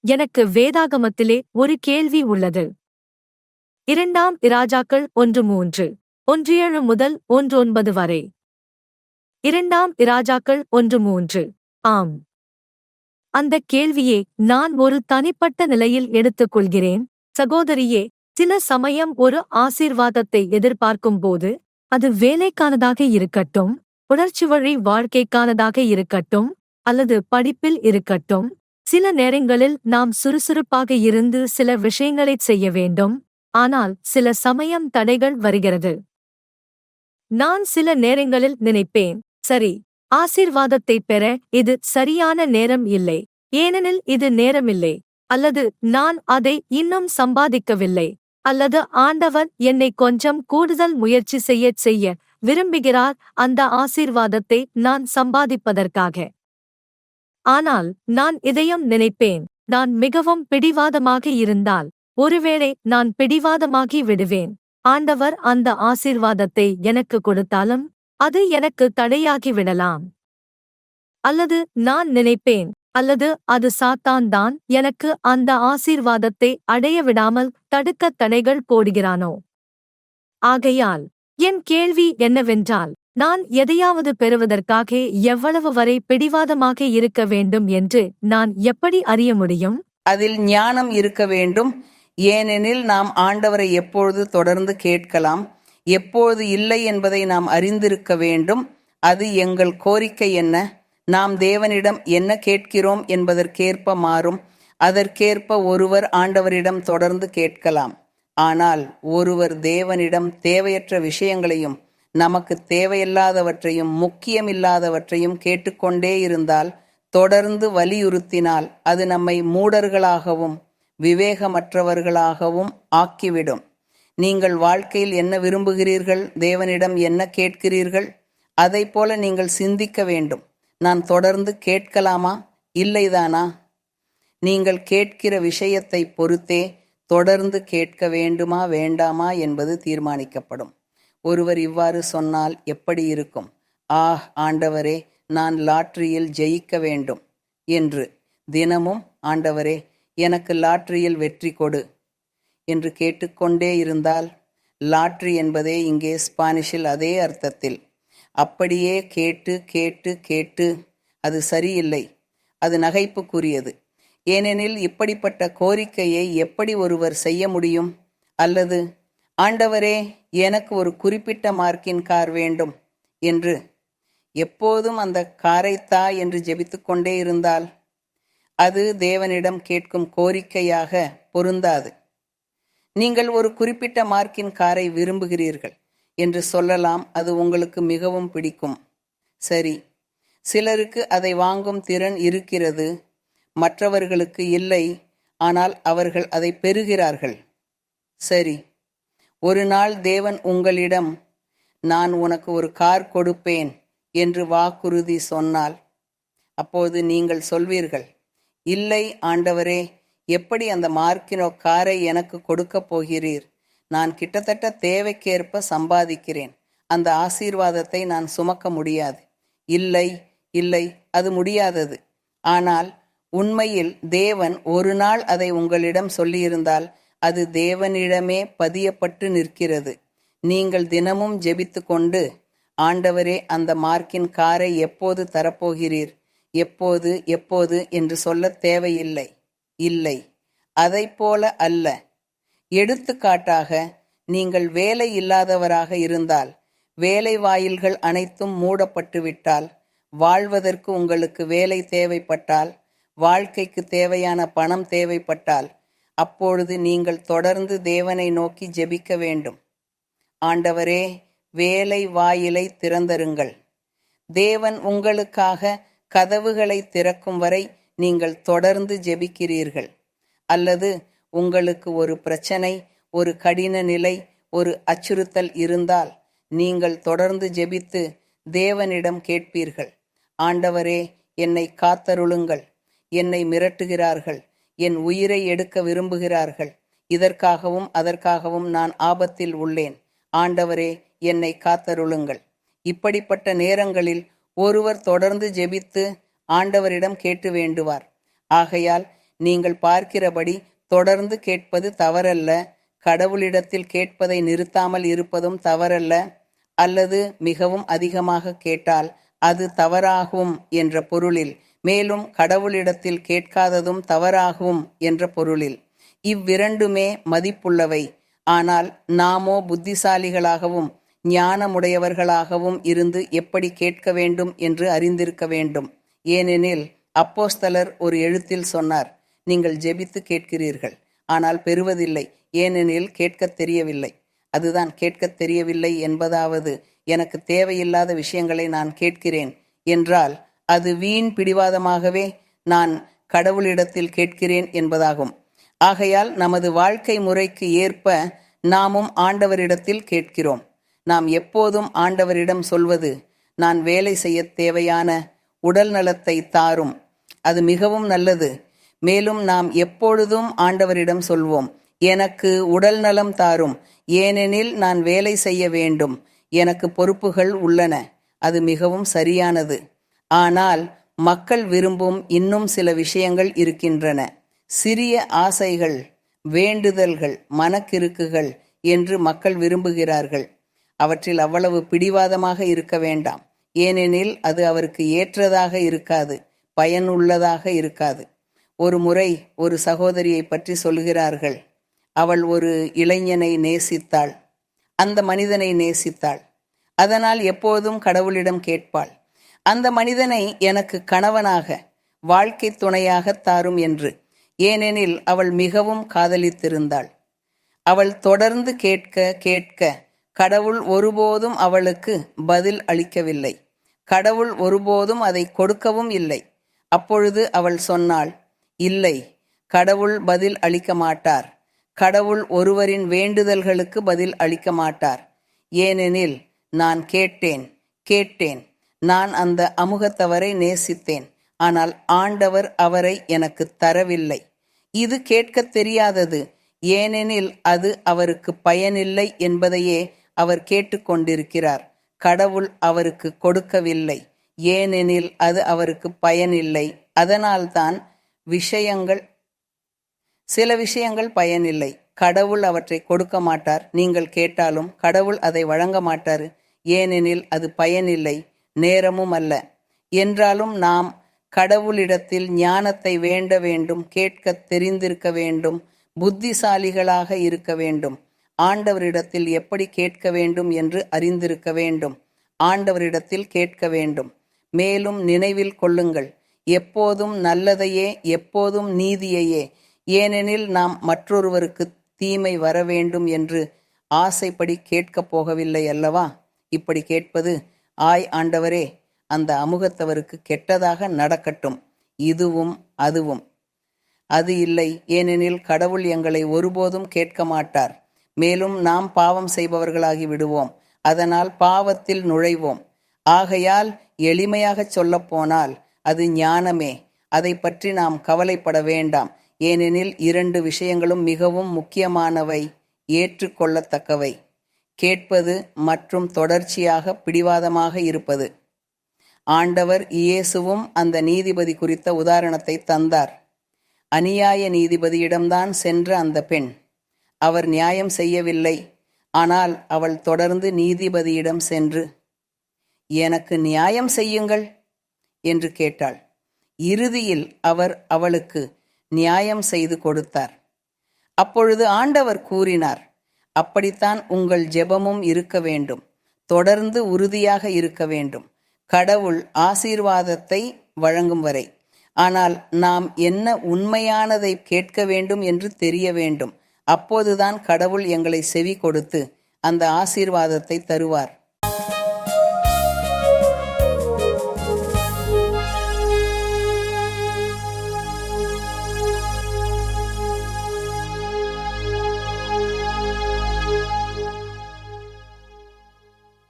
எனக்கு வேதாகமத்திலே ஒரு கேள்வி உள்ளது. 2 இராஜாக்கள் 1:3 1:7 முதல் 1:9 வரை. 2 இராஜாக்கள் 1:3. ஆம். அந்த கேள்வியை நான் ஒரு தனிப்பட்ட நிலையில் எடுத்துக்கொள்கிறேன். சகோதரியே, சில சமயம் ஒரு ஆசீர்வாதத்தை எதிர்பார்க்கும்போது, அது வேலைக்கானதாக இருக்கட்டும், உணர்ச்சிவழி வாழ்க்கைக்கானதாக இருக்கட்டும், அல்லது படிப்பில் இருக்கட்டும், சில நேரங்களில் நாம் சுறுசுறுப்பாக இருந்து சில விஷயங்களைச் செய்ய வேண்டும், ஆனால் சில சமயம் தடைகள் வருகிறது. நான் சில நேரங்களில் நினைப்பேன், சரி, ஆசீர்வாதத்தைப் பெற இது சரியான நேரம் இல்லை, ஏனெனில் இது நேரமில்லை, அல்லது நான் அதை இன்னும் சம்பாதிக்கவில்லை, அல்லது ஆண்டவர் என்னை கொஞ்சம் கூடுதல் முயற்சி செய்ய விரும்புகிறார் அந்த ஆசீர்வாதத்தை நான் சம்பாதிப்பதற்காக. ஆனால் நான் இதையும் நினைப்பேன், நான் மிகவும் பிடிவாதமாக இருந்தால், ஒருவேளை நான் பிடிவாதமாகி விடுவேன். ஆண்டவர் அந்த ஆசீர்வாதத்தை எனக்கு கொடுத்தாலும், அது எனக்கு தடையாகி விடலாம். அல்லது நான் நினைப்பேன், அல்லது அது சாத்தான் தான் எனக்கு அந்த ஆசீர்வாதத்தை அடைய விடாமல் தடுக்க தடைகள் போடுகிறானோ. ஆகையால் என் கேள்வி என்னவென்றால், நான் எதையாவது பெறுவதற்காக எவ்வளவு வரை பிடிவாதமாக இருக்க வேண்டும் என்று நான் எப்படி அறிய முடியும்? அதில் ஞானம் இருக்க வேண்டும். ஏனெனில் நாம் ஆண்டவரை எப்பொழுது தொடர்ந்து கேட்கலாம், எப்பொழுது இல்லை என்பதை நாம் அறிந்திருக்க வேண்டும். அது எங்கள் கோரிக்கை என்ன, நாம் தேவனிடம் என்ன கேட்கிறோம் என்பதற்கேற்ப மாறும். அதற்கேற்ப ஒருவர் ஆண்டவரிடம் தொடர்ந்து கேட்கலாம். ஆனால் ஒருவர் தேவனிடம் தேவையற்ற விஷயங்களையும் நமக்கு தேவையில்லாதவற்றையும் முக்கியமில்லாதவற்றையும் கேட்டுக்கொண்டே இருந்தால், தொடர்ந்து வலியுறுத்தினால், அது நம்மை மூடர்களாகவும் விவேகமற்றவர்களாகவும் ஆக்கிவிடும். நீங்கள் வாழ்க்கையில் என்ன விரும்புகிறீர்கள், தேவனிடம் என்ன கேட்கிறீர்கள், அதை போல நீங்கள் சிந்திக்க வேண்டும். நான் தொடர்ந்து கேட்கலாமா, இல்லைதானா? நீங்கள் கேட்கிற விஷயத்தை பொறுத்தே தொடர்ந்து கேட்க வேண்டுமா வேண்டாமா என்பது தீர்மானிக்கப்படும். ஒருவர் இவ்வாறு சொன்னால் எப்படி இருக்கும்? ஆண்டவரே, நான் லாட்டரியில் ஜெயிக்க வேண்டும் என்று தினமும் ஆண்டவரே, எனக்கு லாட்டரியில் வெற்றி கொடு என்று கேட்டுக்கொண்டே இருந்தால், லாட்டரி என்பதே இங்கே ஸ்பானிஷில் அதே அர்த்தத்தில். அப்படியே கேட்டு கேட்டு கேட்டு அது சரியில்லை, அது நகைப்புக்குரியது. ஏனெனில் இப்படிப்பட்ட கோரிக்கையை எப்படி ஒருவர் செய்ய முடியும்? அல்லது ஆண்டவரே, எனக்கு ஒரு குறிப்பிட்ட மார்க்கின் கார் வேண்டும் என்று எப்போதும் அந்த காரைத்தா என்று ஜெபித்துக்கொண்டே இருந்தால், அது தேவனிடம் கேட்கும் கோரிக்கையாக பொருந்தாது. நீங்கள் ஒரு குறிப்பிட்ட மார்க்கின் காரை விரும்புகிறீர்கள் என்று சொல்லலாம். அது உங்களுக்கு மிகவும் பிடிக்கும். சரி, சிலருக்கு அதை வாங்கும் திறன் இருக்கிறது, மற்றவர்களுக்கு இல்லை. ஆனால் அவர்கள் அதை பெறுகிறார்கள். சரி, ஒரு நாள் தேவன் உங்களிடம், நான் உனக்கு ஒரு கார் கொடுப்பேன் என்று வாக்குறுதி சொன்னால், அப்போது நீங்கள் சொல்வீர்கள், இல்லை ஆண்டவரே, எப்படி அந்த மார்க்கினோ காரை எனக்கு கொடுக்கப் போகிறீர்? நான் கிட்டத்தட்ட தேவைக்கேற்ப சம்பாதிக்கிறேன், அந்த ஆசீர்வாதத்தை நான் சுமக்க முடியாது. இல்லை இல்லை, அது முடியாதது. ஆனால் உண்மையில் தேவன் ஒரு நாள் அதை உங்களிடம் சொல்லியிருந்தால், அது தேவனிடமே பதியப்பட்டு நிற்கிறது. நீங்கள் தினமும் ஜெபித்து கொண்டு, ஆண்டவரே, அந்த மார்க்கின் காரை எப்போது தரப்போகிறீர், எப்போது எப்போது என்று சொல்ல தேவையில்லை. இல்லை, அதை போல அல்ல. எடுத்துக்காட்டாக, நீங்கள் வேலை இல்லாதவராக இருந்தால், வேலை வாயில்கள் அனைத்தும் மூடப்பட்டு விட்டால், வாழ்வதற்கு உங்களுக்கு வேலை தேவைப்பட்டால், வாழ்க்கைக்கு தேவையான பணம் தேவைப்பட்டால், அப்பொழுது நீங்கள் தொடர்ந்து தேவனை நோக்கி ஜெபிக்க வேண்டும். ஆண்டவரே, வேலை வாயிலை திறந்தருங்கள். தேவன் உங்களுக்காக கதவுகளை திறக்கும் வரை நீங்கள் தொடர்ந்து ஜெபிக்கிறீர்கள். அல்லது உங்களுக்கு ஒரு பிரச்சனை, ஒரு கடின நிலை, ஒரு அச்சுறுத்தல் இருந்தால், நீங்கள் தொடர்ந்து ஜெபித்து தேவனிடம் கேட்பீர்கள். ஆண்டவரே, என்னை காத்தருளுங்கள், என்னை மிரட்டுகிறார்கள், என் உயிரை எடுக்க விரும்புகிறார்கள், இதற்காகவும் அதற்காகவும் நான் ஆபத்தில் உள்ளேன், ஆண்டவரே, என்னை காத்தருளுங்கள். இப்படிப்பட்ட நேரங்களில் ஒருவர் தொடர்ந்து ஜெபித்து ஆண்டவரிடம் கேட்டு வேண்டுவார். ஆகையால் நீங்கள் பார்க்கிறபடி தொடர்ந்து கேட்பது தவறல்ல, கடவுளிடத்தில் கேட்பதை நிறுத்தாமல் இருப்பதும் தவறல்ல, அல்லது மிகவும் அதிகமாக கேட்டால் அது தவறாகும் என்ற பொருளில், மேலும் கடவுளிடத்தில் கேட்காததும் தவறாகும் என்ற பொருளில். இவ்விரண்டுமே மதிப்புள்ளவை. ஆனால் நாமோ புத்திசாலிகளாகவும் ஞானமுடையவர்களாகவும் இருந்து எப்படி கேட்க வேண்டும் என்று அறிந்திருக்க வேண்டும். ஏனெனில் அப்போஸ்தலர் ஒரு எழுத்தில் சொன்னார், நீங்கள் ஜெபித்து கேட்கிறீர்கள், ஆனால் பெறுவதில்லை, ஏனெனில் கேட்கத் தெரியவில்லை. அதுதான் கேட்கத் தெரியவில்லை என்பதாவது எனக்கு தேவையில்லாத விஷயங்களை நான் கேட்கிறேன் என்றால் அது வீண் பிடிவாதமாகவே நான் கடவுளிடத்தில் கேட்கிறேன் என்பதாகும். ஆகையால் நமது வாழ்க்கை முறைக்கு ஏற்ப நாமும் ஆண்டவரிடத்தில் கேட்கிறோம். நாம் எப்போதும் ஆண்டவரிடம் சொல்வது, நான் வேலை செய்ய தேவையான உடல் நலத்தை தாரும், அது மிகவும் நல்லது. மேலும் நாம் எப்பொழுதும் ஆண்டவரிடம் சொல்வோம், எனக்கு உடல் நலம் தாரும், ஏனெனில் நான் வேலை செய்ய வேண்டும், எனக்கு பொறுப்புகள் உள்ளன, அது மிகவும் சரியானது. ஆனால் மக்கள் விரும்பும் இன்னும் சில விஷயங்கள் இருக்கின்றன. சிறிய ஆசைகள், வேண்டுதல்கள், மனக்கிறுக்குகள் என்று மக்கள் விரும்புகிறார்கள். அவற்றில் அவ்வளவு பிடிவாதமாக இருக்க வேண்டாம். ஏனெனில் அது அவருக்கு ஏற்றதாக இருக்காது, பயனுள்ளதாக இருக்காது. ஒரு முறை ஒரு சகோதரியை பற்றி சொல்கிறார்கள். அவள் ஒரு இளைஞனை நேசித்தாள், அந்த மனிதனை நேசித்தாள். அதனால் எப்போதும் கடவுளிடம் கேட்பாள், அந்த மனிதனை எனக்கு கணவனாக, வாழ்க்கை துணையாக தாரும் என்று. ஏனெனில் அவள் மிகவும் காதலித்திருந்தாள். அவள் தொடர்ந்து கேட்க கேட்க கடவுள் ஒருபோதும் அவளுக்கு பதில் அளிக்கவில்லை. கடவுள் ஒருபோதும் அதை கொடுக்கவும் இல்லை. அப்பொழுது அவள் சொன்னாள், இல்லை, கடவுள் பதில் அளிக்க மாட்டார். கடவுள் ஒருவரின் வேண்டுதல்களுக்கு பதில் அளிக்க மாட்டார். ஏனெனில் நான் கேட்டேன் கேட்டேன், நான் அந்த அமுகத்தவரை நேசித்தேன், ஆனால் ஆண்டவர் அவரை எனக்கு தரவில்லை. இது கேட்கத் தெரியாதது, ஏனெனில் அது அவருக்கு பயனில்லை என்பதையே அவர் கேட்டுக்கொண்டிருக்கிறார். கடவுள் அவருக்கு கொடுக்கவில்லை, ஏனெனில் அது அவருக்கு பயனில்லை. அதனால்தான் சில விஷயங்கள் பயனில்லை. கடவுள் அவற்றை கொடுக்க மாட்டார். நீங்கள் கேட்டாலும் கடவுள் அதை வழங்க மாட்டார், ஏனெனில் அது பயனில்லை, நேரமும் அல்ல. என்றாலும் நாம் கடவுளிடத்தில் ஞானத்தை வேண்ட வேண்டும், கேட்க தெரிந்திருக்க வேண்டும், புத்திசாலிகளாக இருக்க வேண்டும். ஆண்டவரிடத்தில் எப்படி கேட்க வேண்டும் என்று அறிந்திருக்க வேண்டும். ஆண்டவரிடத்தில் கேட்க வேண்டும். மேலும் நினைவில் கொள்ளுங்கள், எப்போதும் நல்லதையே, எப்போதும் நீதியையே. ஏனெனில் நாம் மற்றொருவருக்கு தீமை வர வேண்டும் என்று ஆசைப்படி கேட்கப் போகவில்லை அல்லவா? இப்படி கேட்பது, ஆய் ஆண்டவரே, அந்த அமுகத்தவருக்கு கெட்டதாக நடக்கட்டும், இதுவும் அதுவும். அது இல்லை, ஏனெனில் கடவுள் எங்களை ஒருபோதும் கேட்க மாட்டார். மேலும் நாம் பாவம் செய்பவர்களாகி விடுவோம், அதனால் பாவத்தில் நுழைவோம். ஆகையால் எளிமையாகச் சொல்லப்போனால் அது ஞானமே. அதை பற்றி நாம் கவலைப்பட வேண்டாம். ஏனெனில் 2 விஷயங்களும் மிகவும் முக்கியமானவை, ஏற்றுக்கொள்ளத்தக்கவை: கேட்பது மற்றும் தொடர்ச்சியாக பிடிவாதமாக இருப்பது. ஆண்டவர் இயேசுவும் அந்த நீதிபதி குறித்த உதாரணத்தை தந்தார். அநியாய நீதிபதியிடம்தான் சென்ற அந்த பெண். அவர் நியாயம் செய்யவில்லை. ஆனால் அவள் தொடர்ந்து நீதிபதியிடம் சென்று, எனக்கு நியாயம் செய்யுங்கள் என்று கேட்டாள். இறுதியில் அவர் அவளுக்கு நியாயம் செய்து கொடுத்தார். அப்பொழுது ஆண்டவர் கூறினார், அப்படித்தான் உங்கள் ஜெபமும் இருக்க வேண்டும், தொடர்ந்து உறுதியாக இருக்க வேண்டும், கடவுள் ஆசீர்வாதத்தை வழங்கும் வரை. ஆனால் நாம் என்ன உண்மையானதை கேட்க வேண்டும் என்று தெரிய வேண்டும். அப்போதுதான் கடவுள் எங்களை செவி கொடுத்து அந்த ஆசீர்வாதத்தை தருவார்.